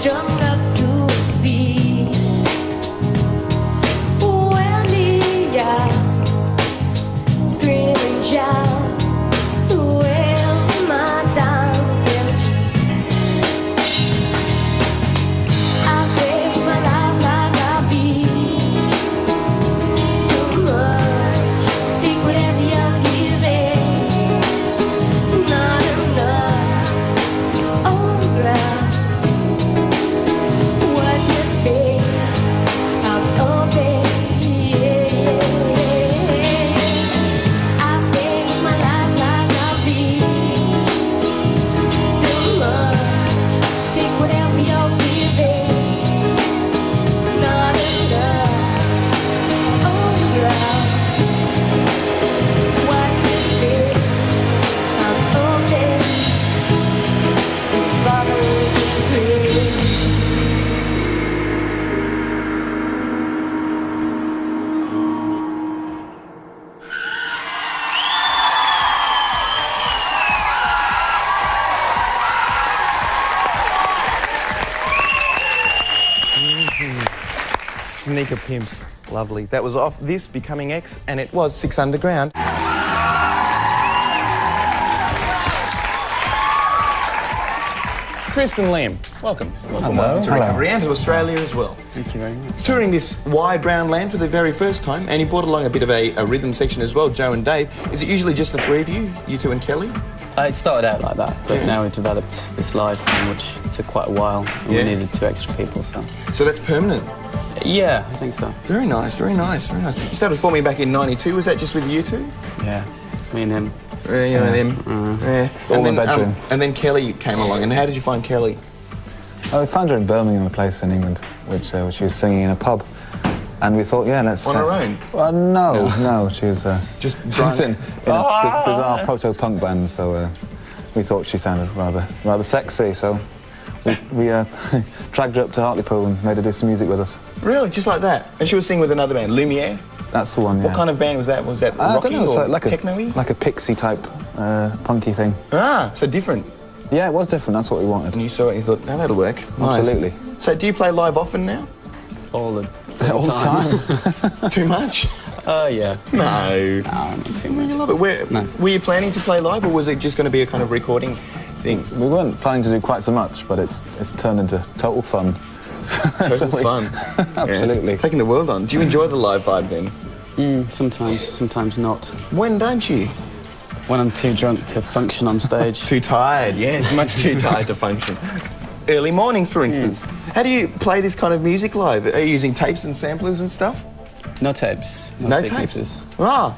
strung up to a sea. When the scream and shout to where my times never cheap. I think my life like I'll be too much. Take whatever you're giving, not enough. Oh, ground. What's the space out open? Yeah, yeah. I think my life like I'll be too much. Take whatever you're giving, not enough. Oh, ground. Watch the space out open to follow the grace. Sneaker Pimps, lovely. That was off this, Becoming X, and it was 6 Underground. Chris and Liam, welcome. Hello. To recovery and to Australia as well. Thank you very much. Touring this wide round land for the very first time, and you brought along a bit of a rhythm section as well, Joe and Dave. Is it usually just the three of you, you two and Kelly? It started out like that, but now we've developed this live thing, which took quite a while. And we needed 2 extra people, so... So that's permanent? Yeah, I think so. Very nice, very nice, very nice. You started forming back in '92, was that just with you two? Yeah, me and him. You and him. Yeah. All in the bedroom. And then Kelly came along, and how did you find Kelly? Oh, we found her in Birmingham, a place in England, which she was singing in a pub. And we thought, yeah, let's... On her own? Well, no, she was... Just she was in a bizarre proto-punk band, so we thought she sounded rather sexy, so we dragged her up to Hartlepool and made her do some music with us. Really? Just like that? And she was singing with another band, Lumiere? That's the one, yeah. What kind of band was that? Was that rocky or like techno-y? Like a Pixie-type punky thing. Ah, so different. Yeah, it was different. That's what we wanted. And you saw it and you thought, no, that'll work. Nice. Absolutely. So do you play live often now? All the time. Too much? Yeah. No. No, not too You much. love it. Were you planning to play live, or was it just going to be a kind of recording thing? We weren't planning to do quite so much, but it's turned into total fun. Total fun. Absolutely. Yes. Taking the world on. Do you enjoy the live vibe then? Sometimes not. When don't you? When I'm too drunk to function on stage. Too tired, yes, much too tired to function. Early mornings, for instance. How do you play this kind of music live? Are you using tapes and samplers and stuff? No tapes. No sequences. tapes? Ah.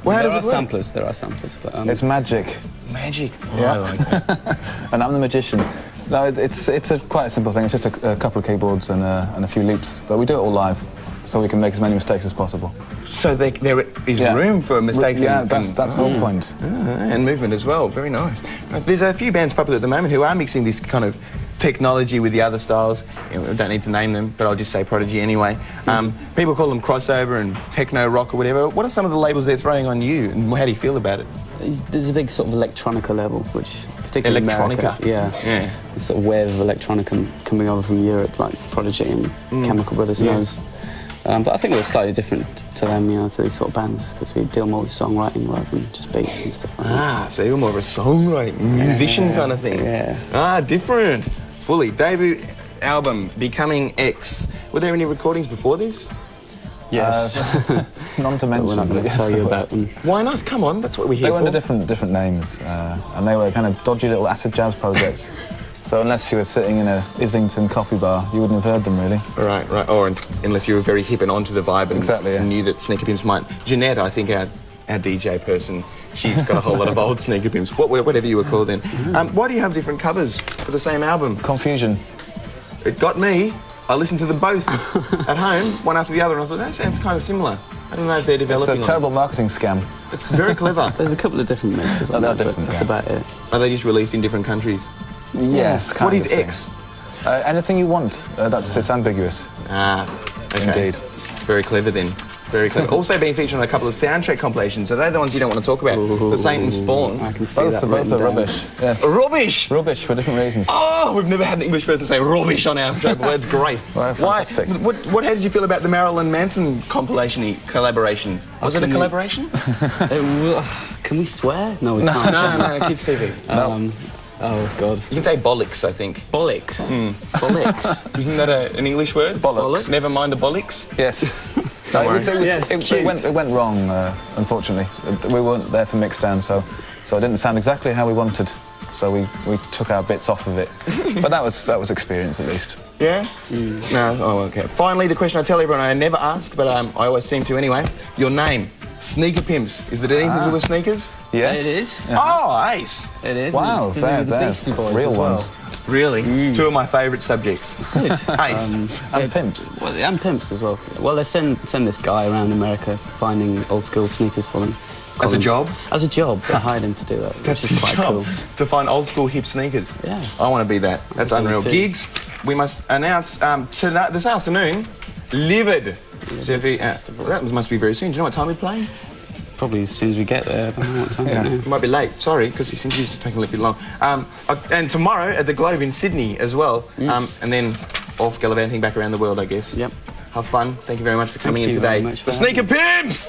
Well, how does it work? There are samplers, but... It's magic. Magic. Oh, Yeah. I like that. And I'm the magician. No, it's quite a simple thing. It's just a couple of keyboards and a few loops. But we do it all live, so we can make as many mistakes as possible. So there is room for mistakes. Yeah, that's the whole point. And movement as well. Very nice. There's a few bands popular at the moment who are mixing this kind of technology with the other styles. You know, I don't need to name them, but I'll just say Prodigy anyway. People call them crossover and techno rock or whatever. What are some of the labels they're throwing on you, and how do you feel about it? There's a big sort of electronica level, which particularly Electronica? America, yeah. The sort of wave of electronica coming over from Europe, like Prodigy and Chemical Brothers and those. But I think we're slightly different to them, you know, to these sort of bands, because we deal more with songwriting rather than just beats and stuff like that. Ah, so you're more of a songwriting, musician kind of thing. Yeah. Ah, different. Fully. Debut album, Becoming X. Were there any recordings before this? Yes. None to mention. We're not going to tell you about them. Why not? Come on, that's what we're here They for. went under different names, and they were kind of dodgy little acid jazz projects. So unless you were sitting in a Islington coffee bar, you wouldn't have heard them, really. Right. Or unless you were very hip and onto the vibe and Exactly, yes. knew that Sneaker Pimps might... Jeanette, I think, our DJ person, she's got a whole lot of old Sneaker Pimps, whatever you were called then. Why do you have different covers for the same album? Confusion. It got me. I listened to them both at home, one after the other, and I thought, that sounds kind of similar. I don't know if they're developing. It's a terrible marketing scam. It's very clever. There's a couple of different mixes on that, but that's about it. Are they just released in different countries? Yes, kind What is of thing. X? Anything you want. It's ambiguous. Ah, okay. Indeed. Very clever then. Very clever. Also being featured on a couple of soundtrack compilations. Are they the ones you don't want to talk about? The Saint and Spawn. I can see Both that are written down. rubbish. Yes. Rubbish! Rubbish for different reasons. Oh, we've never had an English person say rubbish on our show, but that's great. Well, Why? fantastic. How did you feel about the Marilyn Manson collaboration? Was it a collaboration? Can we swear? No, we can't. No, kids TV. Oh, God. You can say bollocks, I think. Bollocks. Bollocks. Isn't that an English word? Bollocks. Never mind the bollocks. Yes. It went wrong, unfortunately. We weren't there for mixdown, so it didn't sound exactly how we wanted. So we took our bits off of it. But that was experience, at least. Yeah? No? Oh, OK. Finally, the question I tell everyone I never ask, but I always seem to anyway. Your name, Sneaker Pimps. Is it anything to do with sneakers? Yes. It is. Yeah. Oh, ace. It is. Wow, It's to do with the there's Beastie Boys real as well. ones. Really? Two of my favourite subjects. Good. Ace. And Pimps. Well, and Pimps as well. Well, they send this guy around America finding old school sneakers for them. As a job? As a job. They hired him to do that, which is quite cool. To find old school hip sneakers. Yeah. I want to be that. That's unreal. too. Gigs, we must announce tonight, this afternoon, Livid. So if that must be very soon. Do you know what time we're playing? Probably as soon as we get there. I don't know what time Yeah, it it is. might be late, sorry, because it seems to take a little bit long. And tomorrow at the Globe in Sydney as well, and then off gallivanting back around the world, I guess. Yep. Have fun. Thank you very much for coming Thank in you today. very much for The Sneaker having us. Pimps!